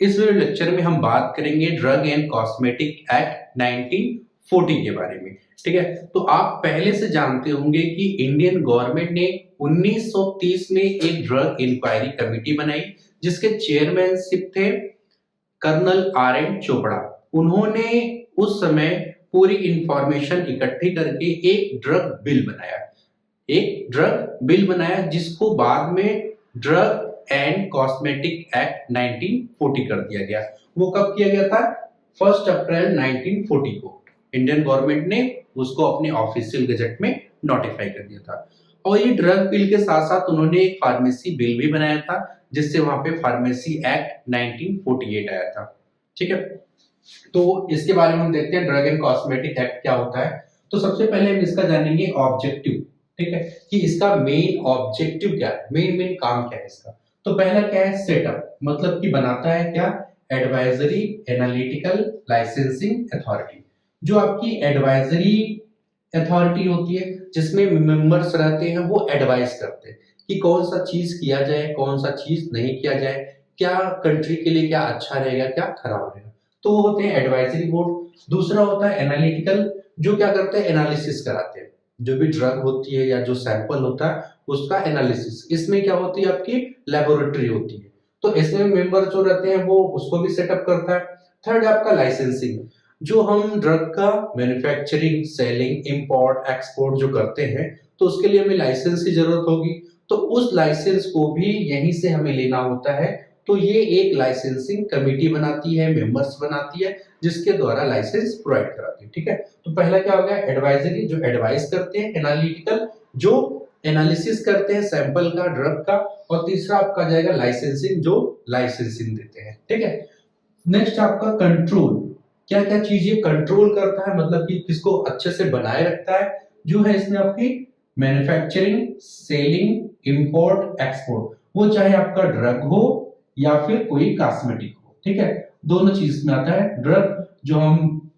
इस लेक्चर में हम बात करेंगे ड्रग एंड कॉस्मेटिक एक्ट 1940 के बारे में। ठीक है, तो आप पहले से जानते होंगे कि इंडियन गवर्नमेंट ने 1930 में एक ड्रग इंक्वायरी कमेटी बनाई जिसके चेयरमैनशिप थे कर्नल आर एन चोपड़ा। उन्होंने उस समय पूरी इंफॉर्मेशन इकट्ठी करके एक ड्रग बिल बनाया जिसको बाद में ड्रग एंड कॉस्मेटिक एक्ट 1940 कर दिया गया। वो कब किया गया था? 1 अप्रैल 1940 को इंडियन गवर्नमेंट ने उसको अपने ऑफिशियल गजट में नोटिफाई कर दिया था। और ये ड्रग बिल के साथ साथ उन्होंने एक फार्मेसी बिल भी बनाया था जिससे वहां पे फार्मेसी एक्ट 1948 आया था। ठीक है, तो इसके बारे में हम देखते हैं ड्रग एंड कॉस्मेटिक एक्ट क्या होता है। तो सबसे पहले हम इसका जानेंगे ऑब्जेक्टिव। ठीक है, कि इसका मेन ऑब्जेक्टिव क्या है, मेन काम क्या है इसका। तो पहला क्या है? सेटअप, मतलब कि बनाता है क्या? Advisory analytical licensing authority. जो आपकी एडवाइजरी अथॉरिटी होती है जिसमें मेंबर्स रहते हैं, वो एडवाइस करते हैं कि कौन सा चीज किया जाए, कौन सा चीज नहीं किया जाए, क्या कंट्री के लिए क्या अच्छा रहेगा, क्या खराब रहेगा। तो वो होते हैं एडवाइजरी बोर्ड। दूसरा होता है एनालिटिकल, जो क्या करते हैं? एनालिसिस कराते हैं। जो भी ड्रग होती है या जो सैंपल होता है उसका एनालिसिस, इसमें क्या होती है? आपकी लेबोरेटरी होती है। तो इसमें मेंबर जो रहते हैं वो उसको भी सेटअप करता है। थर्ड आपका लाइसेंसिंग, जो हम ड्रग का मैन्युफैक्चरिंग, सेलिंग, इंपोर्ट, एक्सपोर्ट जो करते हैं तो उसके लिए हमें लाइसेंस की जरूरत होगी। तो उस लाइसेंस को भी यहीं से हमें लेना होता है। तो ये एक लाइसेंसिंग कमेटी बनाती है, मेंबर्स बनाती है, जिसके द्वारा लाइसेंस प्रोवाइड कराती है। ठीक है, तो पहला क्या हो गया? एडवाइजरी, जो एडवाइस करते हैं। एनालिटिकल, जो एनालिसिस करते हैं सैंपल का, ड्रग का। और तीसरा आपका जाएगा लाइसेंसिंग, जो लाइसेंसिंग देते हैं। ठीक है, नेक्स्ट आपका कंट्रोल। क्या क्या चीजें कंट्रोल करता है, मतलब कि किसको अच्छे से बनाए रखता है? जो है इसमें आपकी मैन्युफैक्चरिंग, सेलिंग, इंपोर्ट, एक्सपोर्ट, वो चाहे आपका ड्रग हो या फिर कोई कॉस्मेटिक हो। ठीक है, दोनों चीज में आता है। ड्रग जो हम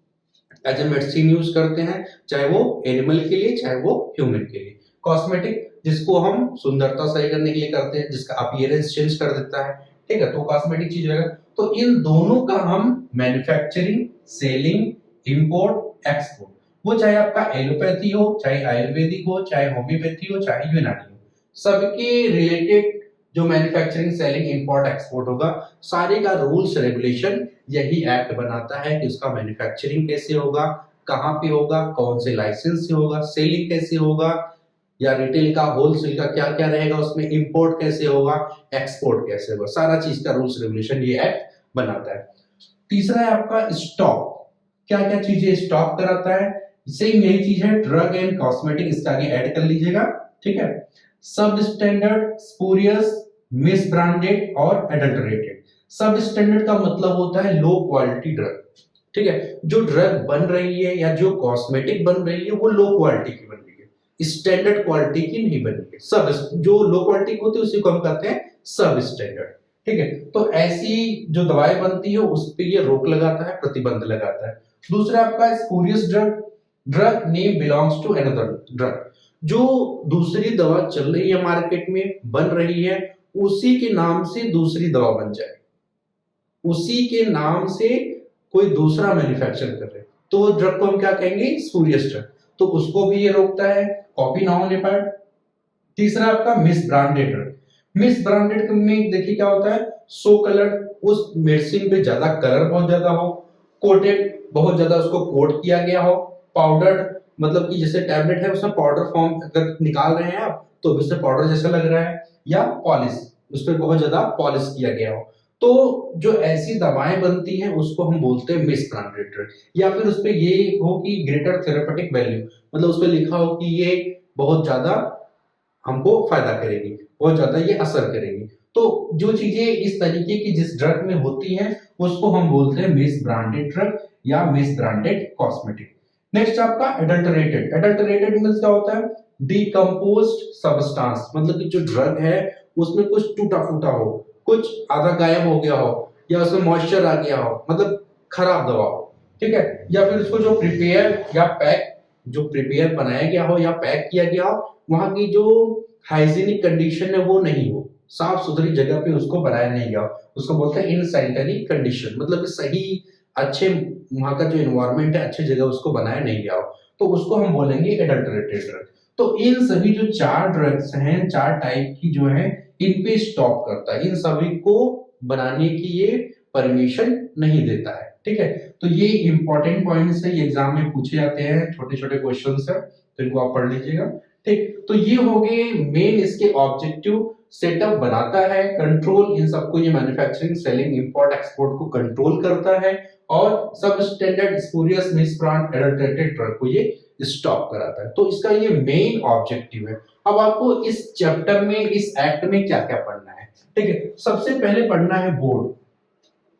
एज ए मेडिसिन यूज करते हैं, चाहे वो एनिमल के लिए चाहे वो ह्यूमन के लिए। कॉस्मेटिक जिसको हम सुंदरता सही करने के लिए करते हैं, जिसका अपीयरेंस चेंज कर देता है। ठीक है, तो कॉस्मेटिक चीज रहेगा। तो इन दोनों का हम मैन्युफैक्चरिंग, सेलिंग, इंपोर्ट, एक्सपोर्ट, वो चाहे आपका एलोपैथी हो, चाहे आयुर्वेदिक हो, चाहे होम्योपैथी हो, चाहे यूनानी हो, सबके रिलेटेड जो मैन्युफैक्चरिंग, सेलिंग, इंपोर्ट, एक्सपोर्ट होगा, सारे का रूल्स रेगुलेशन यही एक्ट बनाता है कि उसका मैन्युफैक्चरिंग कैसे होगा, कहाँ पे होगा, कौन से लाइसेंस से होगा, सेलिंग कैसे होगा, या रिटेल का, होलसेल का क्या क्या रहेगा उसमें, इंपोर्ट कैसे होगा, एक्सपोर्ट कैसे होगा, सारा चीज का रूल्स रेगुलेशन ये एक्ट बनाता है। तीसरा है आपका स्टॉक। क्या क्या चीजें स्टॉक कराता है? सेम यही चीज है, ड्रग एंड कॉस्मेटिक, इसका आगे ऐड कर लीजिएगा। ठीक है, सब स्टैंडर्ड, स्पूरियस, मिस ब्रांडेड और एडल्टरेटेड। सब स्टैंडर्ड का मतलब होता है लो क्वालिटी ड्रग। ठीक है, जो ड्रग बन रही है या जो कॉस्मेटिक बन रही है वो लो क्वालिटी की बन रही है, स्टैंडर्ड क्वालिटी की नहीं बन रही है। सब जो लो क्वालिटी होती है उसी को हम कहते हैं सब स्टैंडर्ड। ठीक है, तो ऐसी जो दवाएं बनती है उस पे ये रोक लगाता है, प्रतिबंध लगाता है। दूसरा आपका spurious drug, drug name belongs to another drug. जो दूसरी दवा चल रही है मार्केट में, बन रही है, उसी के नाम से दूसरी दवा बन जाए, उसी के नाम से कोई दूसरा मैन्युफैक्चर कर रहे, तो ड्रग को हम क्या कहेंगे? Spurious drug. तो उसको भी ये रोकता है, कॉपी ना होने पर। तीसरा आपका miss branded drug. Miss branded में देखिए क्या होता है? सो कलर, उस मेडिसिन पे ज्यादा कलर बहुत ज्यादा हो, कोटेड, बहुत ज्यादा उसको कोट किया गया हो, पाउडर्ड, मतलब कि जैसे टैबलेट है उसमें पाउडर फॉर्म अगर निकाल रहे हैं आप तो उससे पाउडर जैसा लग रहा है, या पॉलिश, उस पर बहुत ज्यादा पॉलिश किया गया हो। तो जो ऐसी दवाएं बनती हैं उसको हम बोलते हैं मिस ब्रांडेड ड्रग। या फिर उस पर ये हो कि ग्रेटर थेरेपेटिक वैल्यू, मतलब उस पर लिखा हो कि ये बहुत ज्यादा हमको फायदा करेगी, बहुत ज्यादा ये असर करेगी। तो जो चीजें इस तरीके की जिस ड्रग में होती हैं उसको हम बोलते हैं मिस ब्रांडेड ड्रग या मिस ब्रांडेड कॉस्मेटिक। नेक्स्ट आपका एडल्टरेटेड। एडल्टरेटेड मींस क्या होता है? डीकंपोज्ड सब्सटेंस, मतलब कि जो ड्रग है उसमें कुछ टूटा फूटा हो, कुछ आधा गायब हो गया हो, या उसमें मॉइस्चर आ गया हो, मतलब खराब दवा हो। ठीक है, या फिर उसको जो प्रिपेयर या पैक, जो प्रिपेयर बनाया गया हो या पैक किया गया हो, वहां की जो हाइजीनिक कंडीशन है वो नहीं हो, साफ सुथरी जगह पे उसको बनाया नहीं गया, उसको बोलते हैं इन सैनिटरी कंडीशन, मतलब सही अच्छे वहां का जो एनवायरनमेंट है अच्छी जगह उसको बनाया नहीं गया हो, तो उसको हम बोलेंगे एडल्टरेटेड ड्रग। तो इन सभी जो 4 ड्रग्स हैं, 4 टाइप की जो है, इन पे स्टॉप करता है, इन सभी को बनाने की ये परमिशन नहीं देता है। ठीक है, तो ये इंपॉर्टेंट पॉइंट्स है, ये एग्जाम में पूछे जाते हैं, छोटे छोटे क्वेश्चंस है, तो इनको आप पढ़ लीजिएगा। ठीक, तो ये हो गए मेन इसके ऑब्जेक्टिव। सेटअप बनाता है, कंट्रोल इन सबको, ये मैन्युफैक्चरिंग, सेलिंग, इंपोर्ट, एक्सपोर्ट को कंट्रोल करता है, और सब स्टैंडर्ड स्पूरियस मिसब्रांड एडल्टरेटेड ड्रग को ये स्टॉप कराता है। तो इसका ये मेन ऑब्जेक्टिव है। अब आपको इस चैप्टर में, इस एक्ट में क्या क्या पढ़ना है? ठीक है, सबसे पहले पढ़ना है बोर्ड,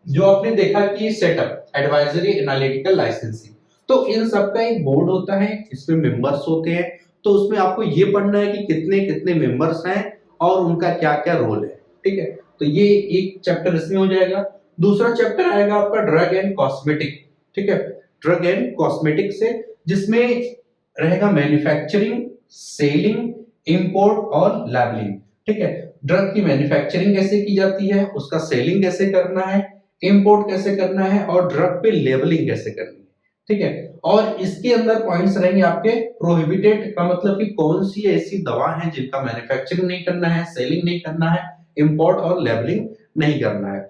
जो आपने देखा कि सेटअप, एडवाइजरी, एनालिटिकल, लाइसेंसिंग, तो इन सब का एक बोर्ड होता है, इसमें मेंबर्स होते हैं, तो उसमें आपको ये पढ़ना है कि कितने कितने मेंबर्स हैं और उनका क्या क्या रोल है। ठीक है, तो ये एक चैप्टर इसमें हो जाएगा। दूसरा चैप्टर आएगा आपका ड्रग एंड कॉस्मेटिक। ठीक है, ड्रग एंड कॉस्मेटिक से, जिसमें रहेगा मैन्युफैक्चरिंग, सेलिंग, इंपोर्ट और लेबलिंग। ठीक है, ड्रग की मैन्युफैक्चरिंग कैसे की जाती है, उसका सेलिंग कैसे करना है, इंपोर्ट कैसे करना है, और ड्रग पे लेबलिंग कैसे करनी है। ठीक है, और इसके अंदर पॉइंट्स रहेंगे आपके प्रोहिबिटेड का मतलब कि कौन सी ऐसी दवा है जिनका मैन्युफैक्चरिंग नहीं करना है, सेलिंग नहीं करना है, इंपोर्ट और लेबलिंग नहीं करना है।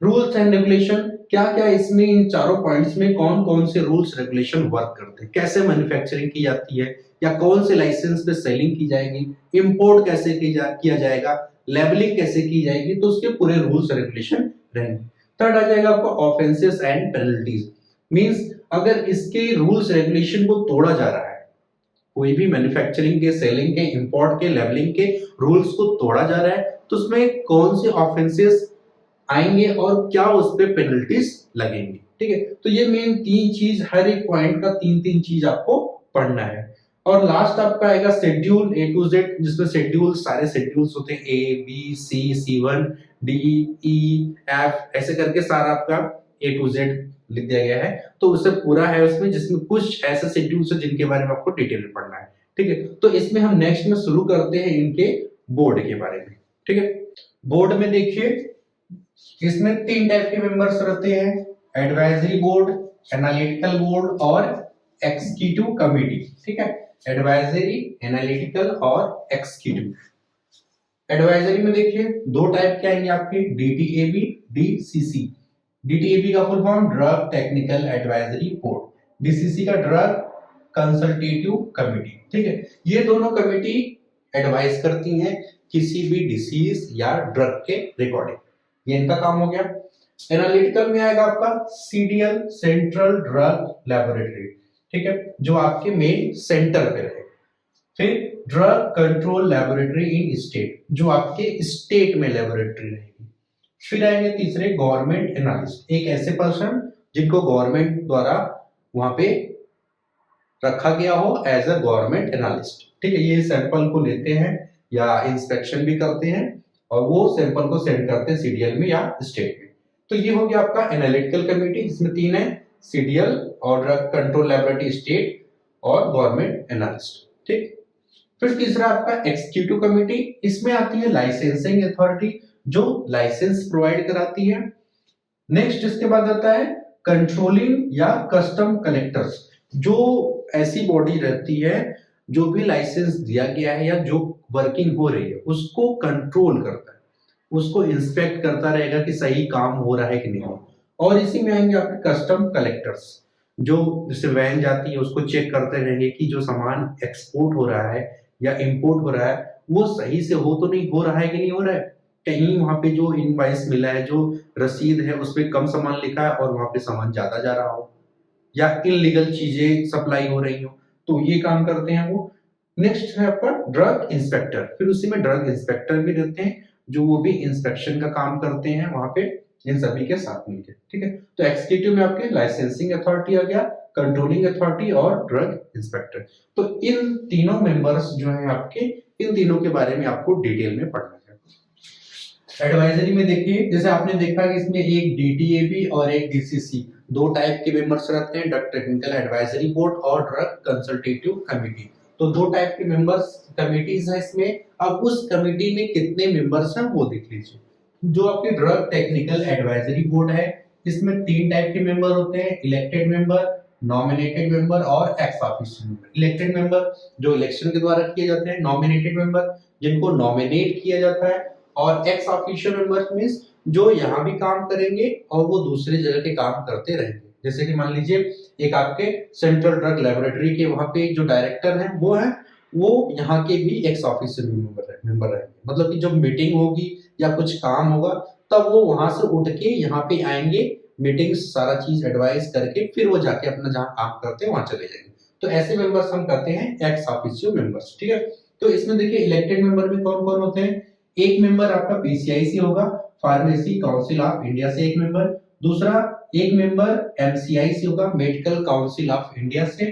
रूल्स एंड रेगुलेशन, क्या क्या इसमें, इन चारों पॉइंट्स में कौन कौन से रूल्स रेगुलेशन वर्क करते हैं, कैसे मैन्युफैक्चरिंग की जाती है, या कौन से लाइसेंस पे सेलिंग की जाएगी, इंपोर्ट कैसे किया जाएगा, लेबलिंग कैसे की जाएगी, तो उसके पूरे रूल्स रेगुलेशन रहेंगे। थर्ड आ जाएगा आपका ऑफेंसेस एंड पेनल्टीज, मींस अगर इसके रूल्स रेगुलेशन को तोड़ा जा रहा है, कोई भी मैन्युफैक्चरिंग के, सेलिंग के, इंपोर्ट के, लेबलिंग के रूल्स को तोड़ा जा रहा है, तो उसमें कौन से ऑफेंसेस आएंगे और क्या उस पे पेनल्टीज लगेंगी। ठीक है, तो ये मेन 3 चीज, हर एक पॉइंट का 3-3 चीज आपको पढ़ना है। और लास्ट आपका आएगा शेड्यूल A to Z, जिसमें शेड्यूल, सारे शेड्यूल्स होते हैं, A B C C1 D E F ऐसे करके सारा आपका A to Z लिख दिया गया है, तो उससे पूरा है उसमें, जिसमें कुछ ऐसे शेड्यूल्स है जिनके बारे में आपको डिटेल में पढ़ना है। ठीक है, तो इसमें हम नेक्स्ट में शुरू करते हैं इनके बोर्ड के बारे में। ठीक है, बोर्ड में देखिए, इसमें 3 टाइप के मेंबर्स रहते हैं, एडवाइजरी बोर्ड, एनालिटिकल बोर्ड और एग्जीक्यूटिव कमेटी। ठीक है, एडवाइजरी, एनालिटिकल और एग्जीक्यूटिव। एडवाइजरी में देखिए 2 टाइप के आएंगे आपके, DTAB, DCC। DTAB का full form drug technical advisory board, DCC का ड्रग कंसल्टेटिव कमेटी। ठीक है, ये दोनों कमेटी एडवाइस करती हैं किसी भी डिसीज या ड्रग के रिकॉर्डिंग, ये इनका काम हो गया। एनालिटिकल में आएगा आपका CDL, सेंट्रल ड्रग लेबोरेटरी। ठीक है, जो आपके मेन सेंटर पे रहे। फिर drug control laboratory in state, जो आपके स्टेट में लेबोरेटरी रहेगी। फिर आएंगे तीसरे गवर्नमेंट एनालिस्ट, एक ऐसे पर्सन जिनको गवर्नमेंट द्वारा वहां पे रखा गया हो एज अ गवर्नमेंट एनालिस्ट। ठीक है, ये सैंपल को लेते हैं या इंस्पेक्शन भी करते हैं, और वो सैंपल को सेंड करते हैं CDL में या स्टेट में। तो ये हो गया आपका एनालिटिकल कमेटी, जिसमें 3 है, CDL और ड्रग कंट्रोल लेबोरेटरी स्टेट और गवर्नमेंट एनालिस्ट। ठीक, फिर तीसरा आपका एग्जीक्यूटिव कमेटी, इसमें आती है लाइसेंसिंग अथॉरिटी, जो लाइसेंस प्रोवाइड कराती है। नेक्स्ट इसके बाद आता है कंट्रोलिंग या कस्टम कलेक्टर्स, जो ऐसी बॉडी रहती है जो भी लाइसेंस दिया गया है या जो वर्किंग हो रही है उसको कंट्रोल करता है, उसको इंस्पेक्ट करता रहेगा कि सही काम हो रहा है कि नहीं। और इसी में आएंगे आपके कस्टम कलेक्टर्स, जो जैसे वैन जाती है उसको चेक करते रहेंगे कि जो सामान एक्सपोर्ट हो रहा है या इंपोर्ट हो रहा है वो सही से हो तो नहीं हो रहा है कि नहीं हो रहा है, कहीं वहां पे जो इनवॉइस मिला है, जो रसीद है, उस पर कम सामान लिखा है और वहां पे सामान ज्यादा जा रहा हो, या इलीगल चीजें सप्लाई हो रही हो, तो ये काम करते हैं वो। नेक्स्ट है आपका ड्रग इंस्पेक्टर, फिर उसी में ड्रग इंस्पेक्टर भी रहते हैं, जो वो भी इंस्पेक्शन का काम करते हैं वहां पे इन सभी के साथ मिलकर। ठीक है, तो एग्जीक्यूटिव में आपके लाइसेंसिंग अथॉरिटी आ गया, कंट्रोलिंग अथॉरिटी और ड्रग इंस्पेक्टर। तो इन तीनों मेंबर्स जो हैं आपके, इन तीनों के बारे में आपको डिटेल में पढ़ना है। एडवाइजरी में देखिए, जैसे आपने देखा कि इसमें एक DTAB और एक DCC, 2 टाइप के मेंबर्स रहते हैं, ड्रग टेक्निकल एडवाइजरी बोर्ड और ड्रग कंसल्टेटिव कमेटी। तो दो टाइप के मेंबर्स कमिटीज है इसमें। अब उस कमिटी में कितने मेंबर्स हैं वो देख लीजिए। जो आपकी ड्रग टेक्निकल एडवाइजरी बोर्ड है, इसमें 3 टाइप के मेंबर होते हैं, इलेक्टेड मेंबर, नॉमिनेटेड मेंबर और ex officio member. Elected member जो इलेक्शन के द्वारा किए जाते हैं, नॉमिनेटेड मेंबर जिनको नॉमिनेट किया जाता है, और एक्स ऑफिशियो मेंबर मींस जो यहाँ भी काम करेंगे और वो दूसरी जगह के काम करते रहेंगे। जैसे कि मान लीजिए एक आपके सेंट्रल ड्रग लेबोरेटरी के वहां पे जो डायरेक्टर हैं वो यहाँ के भी एक्स ऑफिशियो मेंबर रहेंगे। मतलब कि जब मीटिंग होगी या कुछ काम होगा तब वो वहां से उठ के यहाँ पे आएंगे, मीटिंग सारा चीज एडवाइस करके फिर वो जाके अपना जहाँ काम करते हैं वहां चले जाएंगे। तो ऐसे मेंबर्स हम कहते हैं एक्स ऑफिशियो मेंबर्स। ठीक है, तो इसमें देखिए इलेक्टेड मेंबर में कौन कौन होते हैं। एक मेंबर आपका पीसीआई से होगा, फार्मेसी काउंसिल ऑफ इंडिया से एक मेंबर। दूसरा एक मेंबर एमसीआई से होगा, मेडिकल काउंसिल ऑफ इंडिया से।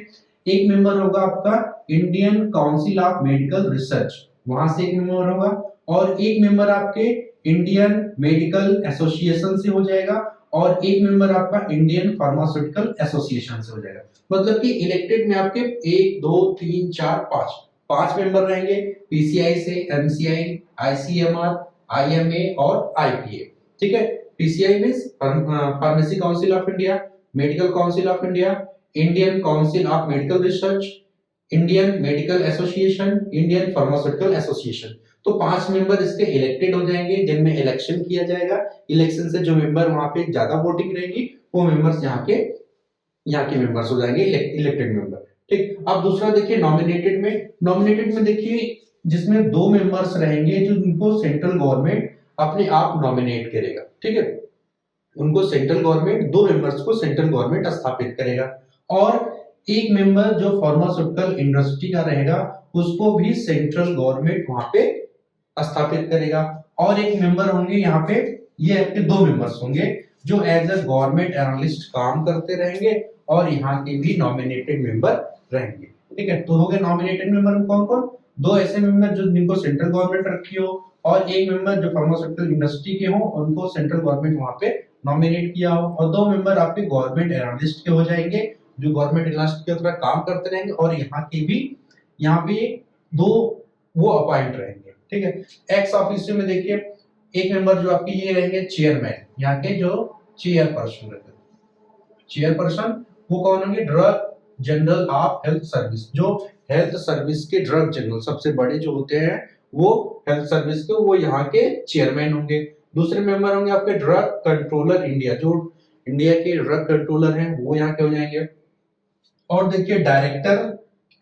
एक मेंबर होगा आपका Indian council of medical research, वहां से एक मेंबर होगा। और एक मेंबर आपके इंडियन मेडिकल एसोसिएशन से हो जाएगा, और एक मेंबर आपका इंडियन फार्मास्यूटिकल एसोसिएशन से हो जाएगा। मतलब कि इलेक्टेड में आपके 1 2 3 4 5 मेंबर रहेंगे, पीसीआई से, एमसीआई, आईसीएमआर, आईएमए और आईपीए। ठीक है, PCI means pharmacy council of India, medical council of India, Indian council of medical research, Indian medical association, Indian pharmaceutical association. तो 5 मेंबर इसके इलेक्टेड हो जाएंगे जिनमें इलेक्शन किया जाएगा। इलेक्शन से जो मेंबर वहां पे ज्यादा वोटिंग रहेगी वो मेंबर्स यहाँ के मेंबर्स हो जाएंगे इलेक्टेड मेंबर। ठीक, अब दूसरा देखिए नॉमिनेटेड में देखिए जिसमें 2 मेंबर्स रहेंगे जो उनको सेंट्रल गवर्नमेंट अपने आप नॉमिनेट करेगा। ठीक है, उनको सेंट्रल गवर्नमेंट 2 मेंबर्स को सेंट्रल गवर्नमेंट स्थापित करेगा, और एक मेंबर जो फार्मास्यूटिकल इंडस्ट्री का रहेगा उसको भी सेंट्रल गवर्नमेंट वहां पे स्थापित करेगा। और एक मेंबर होंगे यहाँ पे, ये आपके 2 मेंबर्स होंगे जो एज अ गवर्नमेंट एनालिस्ट काम करते रहेंगे और यहाँ के भी नॉमिनेटेड मेंबर रहेंगे। ठीक है, तो हो गए नॉमिनेटेड मेंबर में कौन कौन, 2 ऐसे मेंबर जो जिनको सेंट्रल गवर्नमेंट रखी हो, और एक मेंबर जो फार्मास्यूटिकल इंडस्ट्री के हो उनको सेंट्रल गवर्नमेंट वहां पे नॉमिनेट किया हो, और 2 मेंबर आपके गवर्नमेंट एनालिस्ट के हो जाएंगे जो गवर्नमेंट एनालिस्ट की तरह काम करते रहेंगे, और यहाँ पे 2 वो अपॉइंट रहेंगे। ठीक है, एक्स ऑफिशियो में देखिए एक मेंबर जो आपकी ये रहेंगे चेयरमैन, यहाँ के जो चेयरपर्सन रहते हैं, चेयरपर्सन वो कौन होंगे, drug general of health service, जो हेल्थ सर्विस के ड्रग जनरल सबसे बड़े जो होते हैं वो हेल्थ सर्विस के, वो यहाँ के चेयरमैन होंगे। दूसरे मेंबर होंगे आपके ड्रग कंट्रोलर इंडिया, जो इंडिया के ड्रग कंट्रोलर हैं वो यहाँ के हो जाएंगे। और देखिए डायरेक्टर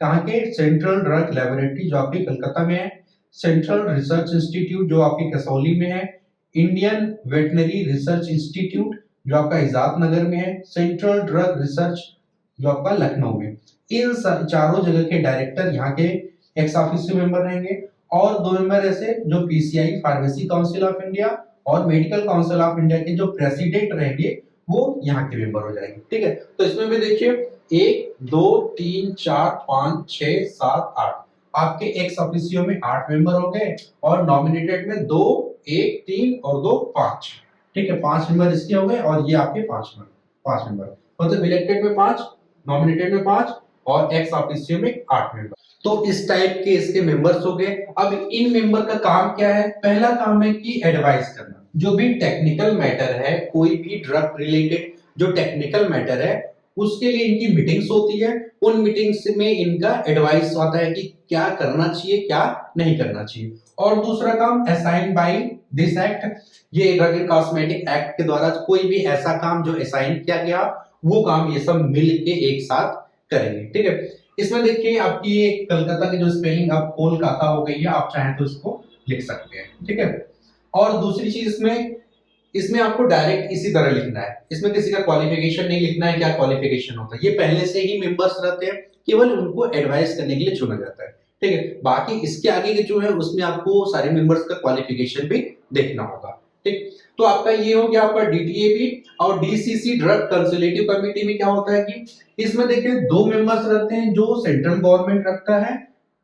कहाँ के, सेंट्रल ड्रग लेबोरेटरी जो आपकी कलकत्ता में है, सेंट्रल रिसर्च इंस्टीट्यूट जो आपकी कसौली में है, इंडियन वेटनरी रिसर्च इंस्टीट्यूट जो आपका इजाद नगर में है, सेंट्रल ड्रग रिसर्च जो आपका लखनऊ में। इन चारों जगह के डायरेक्टर यहाँ के एक्स ऑफिशियो मेंबर रहेंगे, और 2 मेंबर ऐसे जो PCI pharmacy council of India और मेडिकल काउंसिल ऑफ इंडिया के जो प्रेसिडेंट रहेंगे वो यहाँ के मेंबर हो जाएंगे। ठीक है, तो इसमें भी देखिए 1 2 3 4 5 6 7 8 आपके एक्स ऑफिशियो में 8 मेंबर हो गए, और नॉमिनेटेड में 2 1 3 और 2 5। ठीक है, 5 मेंबर इसके हो गए, और ये आपके 5 मेंबर मतलब इलेक्टेड में 5, नॉमिनेटेड में 5 और एक्स ऑफिशियो में 8 मेंबर। तो इस टाइप के इसके मेंबर्स हो गए। अब इन मेंबर का काम क्या है, पहला काम है कि एडवाइस करना, जो भी टेक्निकल मैटर है, कोई भी ड्रग रिलेटेड जो टेक्निकल मैटर है उसके लिए इनकी मीटिंग्स होती है। उन मीटिंग्स में इनका एडवाइस आता है कि क्या करना चाहिए क्या नहीं करना चाहिए। और दूसरा काम असाइन बाय दिस एक्ट, ये ड्रग एंड कॉस्मेटिक एक्ट के द्वारा कोई भी ऐसा काम जो असाइन किया गया वो काम ये सब मिल के एक साथ करेंगे। ठीक है, इसमें देखिए आपकी ये कलकत्ता की जो स्पेलिंग अब कोलकाता हो गई है, आप चाहें तो इसको लिख सकते हैं। ठीक है, और दूसरी चीज इसमें आपको डायरेक्ट इसी तरह लिखना है, इसमें किसी का क्वालिफिकेशन नहीं लिखना है, क्या क्वालिफिकेशन होता है, ये पहले से ही मेंबर्स रहते हैं, केवल उनको एडवाइस करने के लिए चुना जाता है। ठीक है, बाकी इसके आगे के जो है उसमें आपको सारे मेंबर्स का क्वालिफिकेशन भी देखना होगा। ठीक, तो आपका ये हो गया आपका डीटीएबी। और डीसीसी ड्रग कंसल्टेटिव कमेटी में क्या होता है कि इसमें देखिए 2 मेंबर्स रहते हैं जो सेंट्रल गवर्नमेंट रखता है,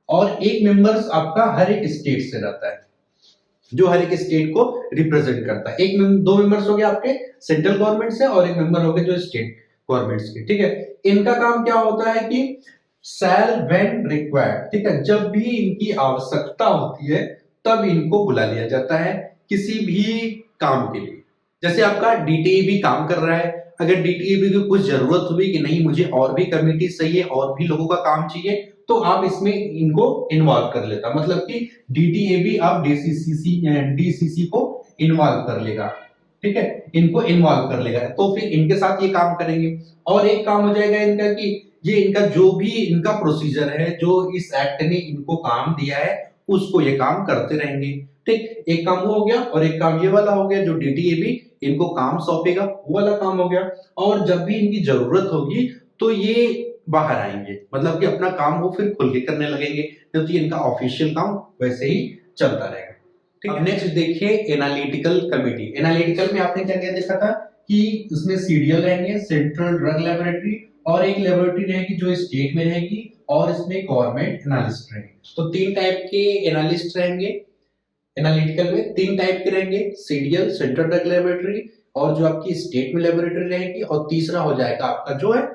और एक मेंबर्स आपका हर एक स्टेट से रहता है जो हर एक स्टेट को रिप्रेजेंट करता है। 2 मेंबर्स हो गए आपके सेंट्रल गवर्नमेंट से, और एक मेंबर हो गए जो स्टेट गवर्नमेंट्स के। ठीक है, इनका काम क्या होता है कि शैल व्हेन रिक्वायर्ड, ठीक है, जब भी इनकी आवश्यकता होती है तब इनको बुला लिया जाता है किसी भी काम के लिए। जैसे आपका डीटीईबी काम कर रहा है, अगर डीटीईबी की कुछ जरूरत हुई कि नहीं मुझे और भी कमेटी चाहिए और भी लोगों का काम चाहिए, तो आप इसमें इनको इन्वॉल्व कर लेता, मतलब कि डीटीएबी आप डीसीसी को इन्वॉल्व कर लेगा, ठीक है, इनको इन्वॉल्व कर लेगा, तो फिर इनके साथ ये काम करेंगे। और एक काम हो जाएगा इनका कि ये इनका जो भी इनका प्रोसीजर है, जो इस एक्ट ने इनको काम दिया है उसको ये काम करते रहेंगे, ठीक। एक काम वो हो गया और एक काम ये वाला हो गया, जो डीटीएबी इनको काम सौंपेगा वो वाला काम हो गया। और जब भी इनकी जरूरत होगी तो ये बाहर आएंगे, मतलब कि अपना काम वो फिर खुल के करने लगेंगे, क्योंकि इनका ऑफिशियल काम वैसे ही चलता रहेगा, ठीक है। नेक्स्ट देखिए एनालिटिकल कमेटी। एनालिटिकल में आपने क्या क्या देखा था कि उसमें सीडीएल रहेंगे, सेंट्रल ड्रग लेबोरेटरी, और एक लेबोरेटरी रहेगी जो स्टेट में रहेगी, और इसमें गवर्नमेंट एनालिस्ट रहेंगे। तो तीन टाइप के एनालिस्ट रहेंगे एनालिटिकल में, तीन टाइप के रहेंगे, सीडीएल सेंट्रल ड्रग लेबोरेटरी, और जो आपकी स्टेट में लेबोरेटरी रहेगी, और तीसरा हो जाएगा आपका जो है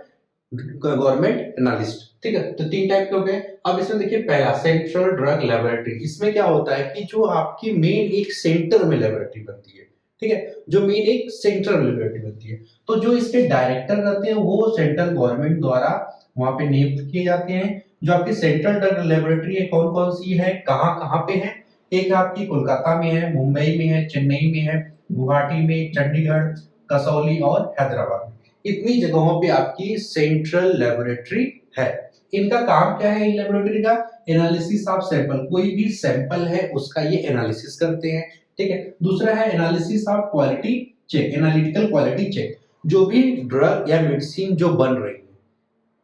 गवर्नमेंट एनालिस्ट, ठीक है। तो तीन टाइप के हो गए। अब इसमें देखिए पहला सेंट्रल ड्रग लेबोरेटरी, इसमें क्या होता है कि जो आपकी मेन एक सेंटर में लेबोरेटरी बनती है, ठीक है, जो मेन एक सेंट्रल लेबोरेटरी बनती है, तो जो इसके डायरेक्टर रहते हैं वो सेंट्रल गवर्नमेंट द्वारा वहां पे नियुक्त किए जाते हैं। जो आपकी सेंट्रल ड्रग लेबोरेटरी है कौन कौन सी है, कहाँ कहाँ पे है, एक आपकी कोलकाता में है, मुंबई में है, चेन्नई में है, गुवाहाटी में, चंडीगढ़, कसौली और हैदराबाद में, इतनी जगहों पे आपकी सेंट्रल लेबोरेटरी है। इनका काम क्या है इन लेबोरेटरी का, एनालिसिस ऑफ सैंपल, कोई भी सैंपल है उसका ये एनालिसिस करते हैं, ठीक है। दूसरा है analysis of quality check, analytical quality check, जो भी ड्रग या मेडिसिन जो बन रही है,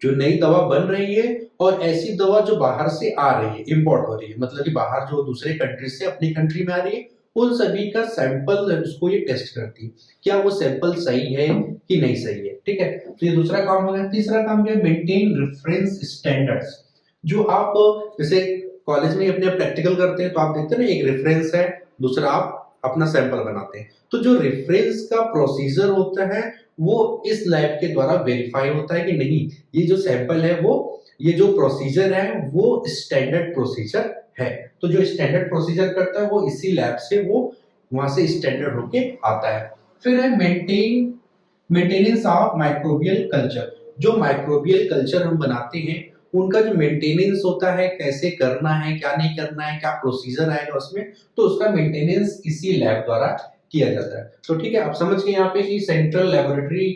जो नई दवा बन रही है और ऐसी दवा जो बाहर से आ रही है, इंपोर्ट हो रही है, मतलब कि बाहर जो दूसरे कंट्री से अपनी कंट्री में आ रही है, उन सभी का सैंपल उसको ये टेस्ट करती है, क्या वो सैंपल सही है कि नहीं सही है, ठीक है। तो ये दूसरा काम हो गया। तीसरा काम क्या है, मेंटेन रेफरेंस स्टैंडर्ड्स, जो आप जैसे कॉलेज में अपने प्रैक्टिकल करते हैं तो आप देखते हैं ना, एक रेफरेंस है, दूसरा आप अपना सैंपल बनाते हैं, तो जो रेफरेंस का प्रोसीजर होता है वो इस लैब के द्वारा वेरीफाई होता है कि नहीं ये जो सैंपल है वो, ये जो प्रोसीजर है वो स्टैंडर्ड प्रोसीजर है। तो जो स्टैंडर्ड प्रोसीजर करता है वो इसी लैब से वो वहां से स्टैंडर्ड होके आता है। फिर है मेंटेनेंस ऑफ माइक्रोबियल कल्चर, जो माइक्रोबियल कल्चर हम बनाते हैं उनका जो मेंटेनेंस होता है, कैसे करना है, क्या नहीं करना है, क्या प्रोसीजर आएगा उसमें, तो उसका मेंटेनेंस इसी लैब द्वारा किया जाता है। तो ठीक है, आप समझ गए यहाँ पे कि सेंट्रल लेबोरेटरी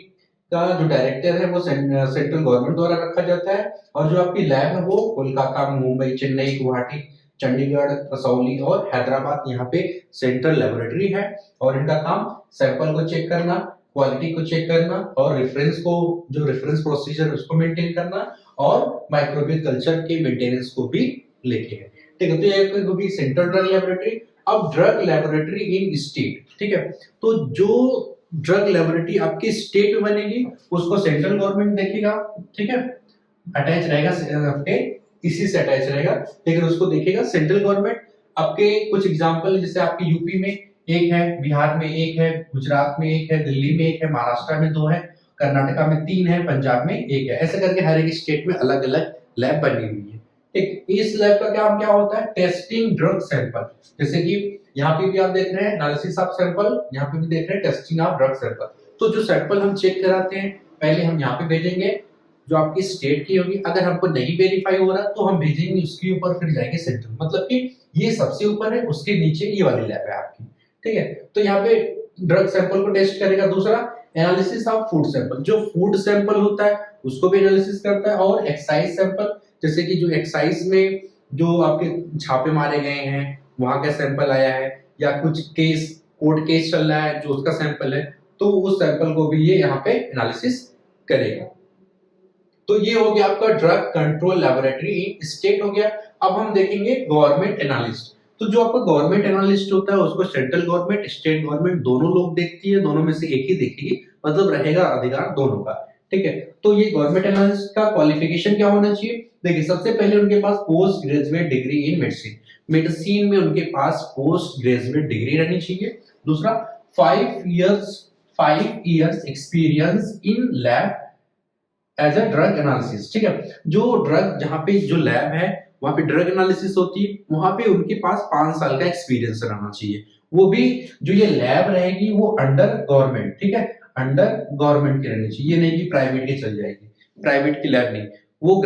का जो डायरेक्टर है वो सेंट्रल गवर्नमेंट द्वारा रखा जाता है, और जो आपकी लैब है वो कोलकाता, मुंबई, चेन्नई, गुवाहाटी, चंडीगढ़, कसौली और हैदराबाद यहाँ पे सेंट्रल लेबोरेटरी है। और इनका काम सैंपल को चेक करना, क्वालिटी को चेक करना, और रेफरेंस को, जो रेफरेंस प्रोसीजर उसको मेंटेन करना, और माइक्रोबियल कल्चर के मेंटेनेंस को भी लेके है, ठीक है। तो ये होगी सेंट्रल ड्रग लेबोरेटरी। अब ड्रग लेबोरेटरी इन स्टेट, ठीक है, तो जो ड्रग लेबोरेटरी आपकी स्टेट में बनेगी उसको सेंट्रल गवर्नमेंट देखेगा, ठीक है, अटैच रहेगा आपके, इसी से अटैच रहेगा, लेकिन उसको देखेगा सेंट्रल गवर्नमेंट। आपके कुछ एग्जांपल जैसे आपके यूपी में एक है, बिहार में एक है, गुजरात में एक है, दिल्ली में एक है, महाराष्ट्र में दो है, कर्नाटका में तीन है, पंजाब में एक है, ऐसे करके हर एक स्टेट में अलग अलग लैब बनी हुई है, ठीक। इस लैब का काम क्या होता है, टेस्टिंग ड्रग सैंपल, जैसे कि यहाँ पे भी आप देख रहे हैं एनालिसिस ऑफ सैंपल, यहाँ पे भी देख रहे हैं टेस्टिंग ऑफ ड्रग सैंपल। तो जो सैंपल हम चेक कराते हैं पहले हम यहाँ पे भेजेंगे जो आपकी स्टेट की होगी, अगर हमको नहीं वेरीफाई हो रहा तो हम भेजेंगे उसके ऊपर, फिर जाएंगे सेंट्रल, मतलब कि ये सबसे ऊपर है, उसके नीचे ये वाली लैब है आपकी, ठीक है। तो यहाँ पे ड्रग सैंपल को टेस्ट करेगा। दूसरा एनालिसिस ऑफ फूड सैंपल, जो फूड सैंपल होता है उसको भी एनालिसिस करता है, और एक्साइज सैंपल, जैसे कि जो एक्साइज में जो आपके छापे मारे गए हैं वहां का सैंपल आया है, या कुछ केस कोर्ट केस चल रहा है जो उसका सैंपल है, तो उस सैंपल को भी ये यहाँ पे एनालिसिस करेगा। तो ये हो गया आपका drug control laboratory in state हो गया। अब हम देखेंगे गवर्नमेंट एनालिस्ट। तो जो आपका गवर्नमेंट एनालिस्ट होता है उसको सेंट्रल गवर्नमेंट, स्टेट गवर्नमेंट दोनों लोग देखती है, दोनों में से एक ही देखेगी, मतलब रहेगा अधिकार दोनों का, ठीक है। तो ये गवर्नमेंट एनालिस्ट का क्वालिफिकेशन क्या होना चाहिए, देखिए सबसे पहले उनके पास post graduate degree in medicine, medicine में उनके पास पोस्ट ग्रेजुएट डिग्री रहनी चाहिए। दूसरा 5 years experience in lab as a drug analysis, ठीक है। जो ड्रग जहाँ पे जो लैब है वहाँ पे ड्रग एनालिसिस होती है, वहाँ पे उनके पास 5 साल का एक्सपीरियंस रहना चाहिए। वो भी जो ये लैब रहेगी वो अंडर गवर्नमेंट, ठीक है, अंडर गवर्नमेंट की रहनी चाहिए। ये नहीं कि प्राइवेट की चल जाएगी, प्राइवेट की लैब नहीं। वो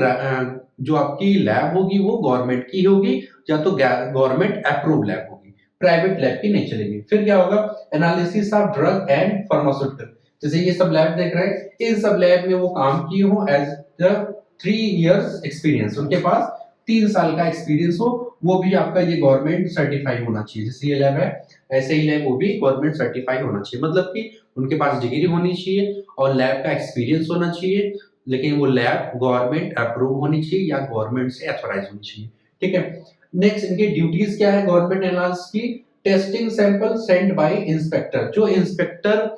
जो आपकी लैब होगी वो गवर्नमेंट की होगी, या तो गवर्नमेंट अप्रूव लैब होगी, प्राइवेट लैब की नहीं चलेगी। फिर क्या होगा, analysis of drug and pharmaceutical, जैसे ये सब लैब देख रहे हैं, इन सब लैब में वो काम किए हो एज द 3 इयर्स एक्सपीरियंस, उनके पास 3 साल का एक्सपीरियंस हो, वो भी आपका ये गवर्नमेंट सर्टिफाई होना चाहिए। जैसे ये लैब है ऐसे ही लैब वो भी गवर्नमेंट सर्टिफाई होना चाहिए, मतलब कि उनके पास डिग्री होनी चाहिए और लैब का एक्सपीरियंस होना चाहिए, लेकिन वो लैब गवर्नमेंट अप्रूव होनी चाहिए या गवर्नमेंट से ऑथराइज होनी चाहिए, ठीक है। नेक्स्ट इनके ड्यूटीज क्या है गवर्नमेंट एनालिसिस की, testing sample send by inspector, जो इंस्पेक्टर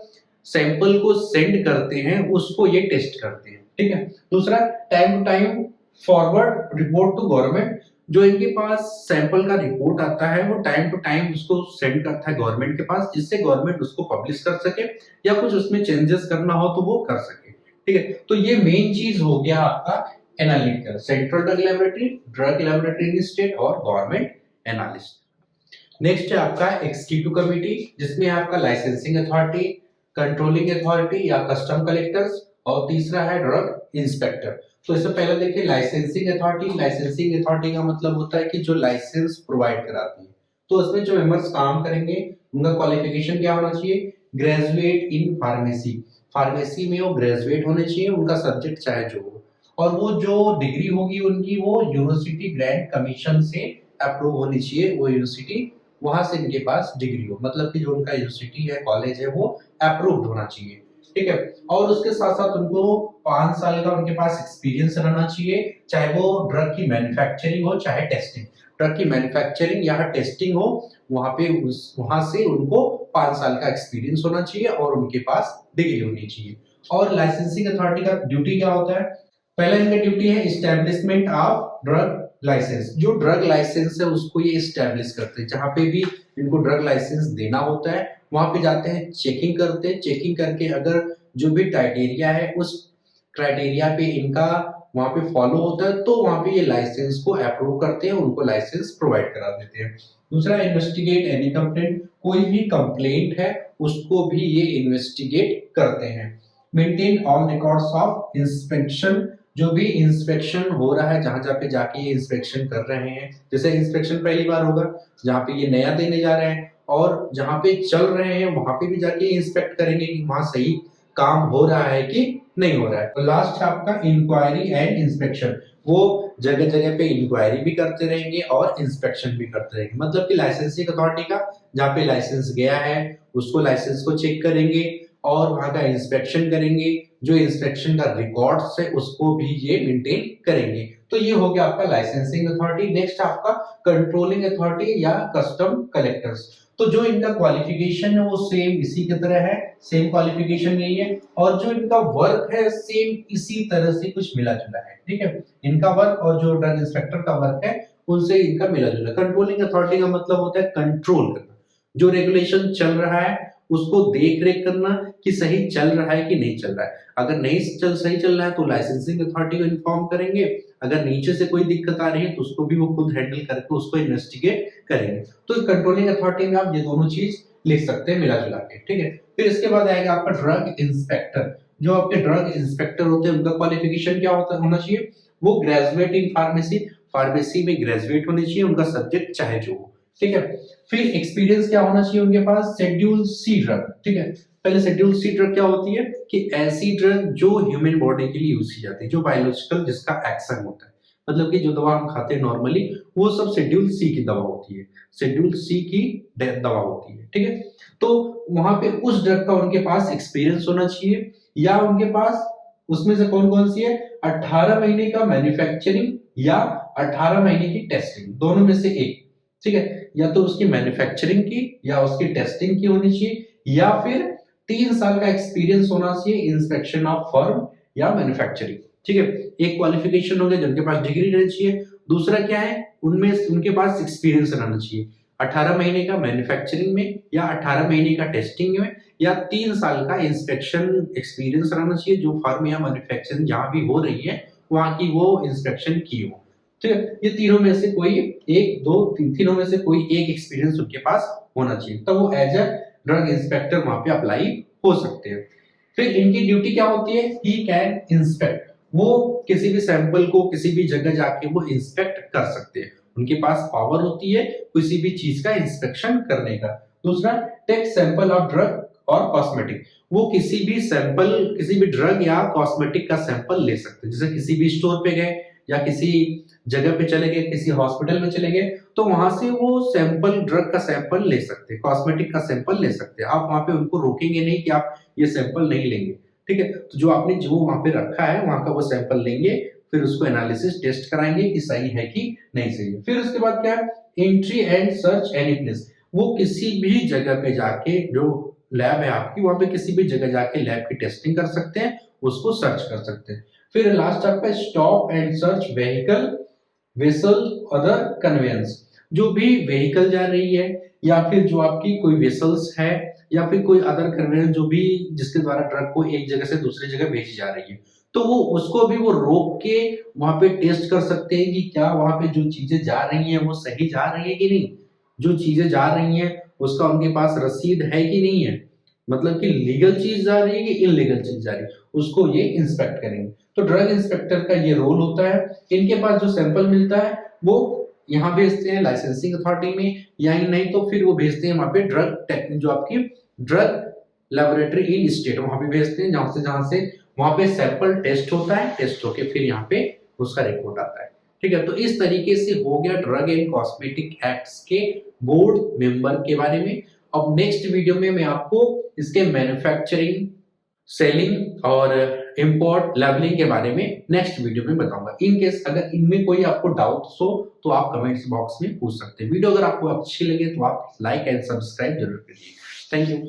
सैंपल को सेंड करते हैं उसको ये टेस्ट करते हैं, ठीक है। दूसरा, time to time forward report to government, जो इनके पास सैंपल का रिपोर्ट आता है वो टाइम टू टाइम उसको सेंड करता है गवर्नमेंट के पास, जिससे गवर्नमेंट उसको पब्लिश कर सके या कुछ उसमें चेंजेस करना हो तो वो कर सके, ठीक है। तो ये मेन चीज हो गया आपका analytical, central drug laboratory in state और गवर्नमेंट एनालिस्ट। नेक्स्ट है आपका एग्जीक्यूटिव कमेटी, जिसमें आपका लाइसेंसिंग अथॉरिटी, कंट्रोलिंग अथॉरिटी या कस्टम कलेक्टर्स, और तीसरा है ड्रग इंस्पेक्टर। तो इससे पहले देखिए लाइसेंसिंग अथॉरिटी, लाइसेंसिंग अथॉरिटी का मतलब होता है कि जो लाइसेंस प्रोवाइड कराती है। तो उसमें जो मेंबर्स काम करेंगे उनका क्वालिफिकेशन क्या होना चाहिए, ग्रेजुएट इन फार्मेसी, फार्मेसी में वो ग्रेजुएट होने चाहिए, उनका सब्जेक्ट चाहे जो हो, और वो जो डिग्री होगी उनकी वो यूनिवर्सिटी ग्रांट कमीशन से अप्रूव होनी चाहिए, वो यूनिवर्सिटी वहां से इनके पास डिग्री हो, मतलब कि जो उनका यूनिवर्सिटी है कॉलेज है वो अप्रूव्ड होना चाहिए, ठीक है। और उसके साथ साथ उनको 5 साल का उनके पास एक्सपीरियंस रहना चाहिए, चाहे वो ड्रग की मैन्युफैक्चरिंग हो चाहे टेस्टिंग, ड्रग की मैन्युफैक्चरिंग या टेस्टिंग हो, वहां पे वहां से उनको 5 साल का एक्सपीरियंस होना चाहिए और उनके पास डिग्री होनी चाहिए। और लाइसेंसिंग अथॉरिटी का ड्यूटी क्या होता है, पहला इनका ड्यूटी है एस्टेब्लिशमेंट ऑफ ड्रग लाइसेंस, जो ड्रग लाइसेंस है उसको ये एस्टेब्लिश करते हैं, जहां पे भी इनको ड्रग लाइसेंस देना होता है वहां पे जाते हैं, चेकिंग करते हैं, चेकिंग करके अगर जो भी क्राइटेरिया है उस क्राइटेरिया पे इनका वहां पे फॉलो होता है तो वहां पे ये लाइसेंस को अप्रूव करते हैं, उनको लाइसेंस प्रोवाइड करा देते हैं। दूसरा, इन्वेस्टिगेट एनी कंप्लेंट, कोई भी कंप्लेंट है उसको भी ये इन्वेस्टिगेट करते हैं। Maintain all records of inspection, जो भी इंस्पेक्शन हो रहा है जहां जहां पे जाके ये इंस्पेक्शन कर रहे हैं, जैसे इंस्पेक्शन पहली बार होगा जहां पे ये नया देने जा रहे हैं, और जहां पे चल रहे हैं वहां पे भी जाके इंस्पेक्ट करेंगे कि वहां सही काम हो रहा है कि नहीं हो रहा है। तो लास्ट है आपका इंक्वायरी एंड इंस्पेक्शन, वो जगह जगह पे इंक्वायरी भी करते रहेंगे और इंस्पेक्शन भी करते रहेंगे, मतलब कि लाइसेंसिंग अथॉरिटी का जहाँ पे लाइसेंस गया है उसको लाइसेंस को चेक करेंगे और वहां का इंस्पेक्शन करेंगे, जो इंस्पेक्शन का रिकॉर्ड्स है उसको भी ये मेंटेन करेंगे। तो ये हो गया आपका लाइसेंसिंग अथॉरिटी। नेक्स्ट आपका कंट्रोलिंग अथॉरिटी या कस्टम कलेक्टर्स, तो जो इनका क्वालिफिकेशन है वो सेम इसी की तरह है, सेम क्वालिफिकेशन यही है, और जो इनका वर्क है सेम इसी तरह से कुछ मिला जुला है, ठीक है। इनका वर्क और जो ड्रग इंस्पेक्टर का वर्क है उनसे इनका मिला जुला। कंट्रोलिंग अथॉरिटी का मतलब होता है कंट्रोल करना, जो रेगुलेशन चल रहा है उसको देख रेख करना कि सही चल रहा है कि नहीं चल रहा है। अगर नहीं सही चल रहा है तो लाइसेंसिंग अथॉरिटी को इन्फॉर्म करेंगे, अगर नीचे से कोई दिक्कत आ रही है तो उसको भी वो खुद हैंडल करके उसको इन्वेस्टिगेट करेंगे। तो कंट्रोलिंग अथॉरिटी में आप ये दोनों चीज लिख सकते हैं मिला जुला के, ठीक है। फिर इसके बाद आएगा आपका ड्रग इंस्पेक्टर, जो आपके ड्रग इंस्पेक्टर होते हैं उनका क्वालिफिकेशन क्या होना चाहिए, वो ग्रेजुएट इन फार्मेसी, फार्मेसी में ग्रेजुएट होने चाहिए, उनका सब्जेक्ट चाहे जो हो, ठीक है। फिर एक्सपीरियंस क्या होना चाहिए उनके पास, शेड्यूल सी ड्रग, ठीक है। पहले शेड्यूल सी ड्रग क्या होती है कि ऐसी ड्रग जो ह्यूमन बॉडी के लिए यूज की जाती है, जो बायोलॉजिकल जिसका एक्शन होता है, मतलब कि जो दवा हम खाते हैं नॉर्मली वो सब शेड्यूल सी की दवा होती है, शेड्यूल सी की दवा होती है, ठीक है। तो वहां पे उस ड्रग का उनके पास एक्सपीरियंस होना चाहिए, या उनके पास उसमें से कौन कौन सी है, 18 महीने का मैन्युफैक्चरिंग या 18 महीने की टेस्टिंग, दोनों में से एक, ठीक है। या तो उसकी मैन्युफैक्चरिंग की या उसकी टेस्टिंग की होनी चाहिए, या फिर 3 साल का एक्सपीरियंस होना चाहिए इंस्पेक्शन ऑफ फर्म या मैन्युफैक्चरिंग, ठीक है। एक क्वालिफिकेशन हो गया जिनके पास डिग्री रहनी चाहिए, दूसरा क्या है उनमें उनके पास एक्सपीरियंस रहना चाहिए, 18 महीने का मैन्युफैक्चरिंग में, या 18 महीने का टेस्टिंग में, या 3 साल का इंस्पेक्शन एक्सपीरियंस रहना चाहिए। जो फार्म या मैन्युफैक्चरिंग जहां भी हो रही है वहां की वो इंस्पेक्शन की हो। ठीक है, ये तीनों में से कोई एक, दो, तीनों में से कोई एक एक्सपीरियंस उनके पास होना चाहिए, तब वो एज अ ड्रग इंस्पेक्टर वहां पे अप्लाई हो सकते हैं। फिर इनकी ड्यूटी क्या होती है? ही कैन इंस्पेक्ट, वो किसी भी सैंपल को किसी भी जगह जाके वो इंस्पेक्ट कर सकते हैं। उनके पास पावर होती है किसी भी चीज का इंस्पेक्शन करने का। दूसरा, टेक सैंपल ऑफ ड्रग और कॉस्मेटिक, वो किसी भी सैंपल, किसी भी ड्रग या कॉस्मेटिक का सैंपल ले सकते हैं। जैसे किसी भी स्टोर पे गए या किसी जगह पे चले गए, किसी हॉस्पिटल में चले गए, तो वहां से वो सैंपल, ड्रग का सैंपल ले सकते हैं, कॉस्मेटिक का सैंपल ले सकते हैं। आप वहां पे उनको रोकेंगे नहीं कि आप ये सैंपल नहीं लेंगे। ठीक है, तो जो आपने जो वहां पे रखा है वहां का वो सैंपल लेंगे, फिर उसको एनालिसिस टेस्ट कराएंगे कि सही है कि नहीं सही है। फिर उसके बाद क्या है? Entry and search any place, वो किसी भी जगह पे जाके, जो लैब है आपकी, वहां पे किसी भी जगह जाके लैब की टेस्टिंग कर सकते हैं, उसको सर्च कर सकते हैं। फिर लास्ट आपका stop and search vehicle, vessel, other conveyance, जो भी व्हीकल जा रही है या फिर जो आपकी कोई वेसल्स है या फिर कोई अदर कन्वेंस जो भी जिसके द्वारा ड्रग को एक जगह से दूसरी जगह भेजी जा रही है, तो वो उसको भी वो रोक के वहां पे टेस्ट कर सकते हैं कि क्या वहां पे जो चीजें जा रही हैं वो सही जा रही है कि नहीं। जो चीजें जा रही हैं उसका उनके पास रसीद है कि नहीं है, मतलब कि लीगल चीज जा रही है कि इनलीगल चीज जा रही है, उसको ये इंस्पेक्ट करेंगे। तो ड्रग इंस्पेक्टर का ये रोल होता है। इनके पास जो सैंपल मिलता है वो यहाँ भेजते हैं लाइसेंसिंग अथॉरिटी में, या नहीं तो फिर वो भेजते हैं वहां पे ड्रग, जो आपकी ड्रग लेबोरेटरी इन स्टेट, वहां पे भेजते हैं जहां से वहां पे सैंपल टेस्ट होता है, टेस्ट होके फिर यहाँ पे उसका रिपोर्ट आता है। ठीक है, तो इस तरीके से हो गया ड्रग एंड कॉस्मेटिक एक्ट्स के बोर्ड मेंबर के बारे में। अब नेक्स्ट वीडियो में मैं आपको इसके मैन्युफैक्चरिंग, सेलिंग और इंपोर्ट, लेबलिंग के बारे में नेक्स्ट वीडियो में बताऊंगा। इन केस अगर इनमें कोई आपको डाउट्स हो तो आप कमेंट्स बॉक्स में पूछ सकते हैं। वीडियो अगर आपको अच्छी लगे तो आप लाइक एंड सब्सक्राइब जरूर करिए। Thank you.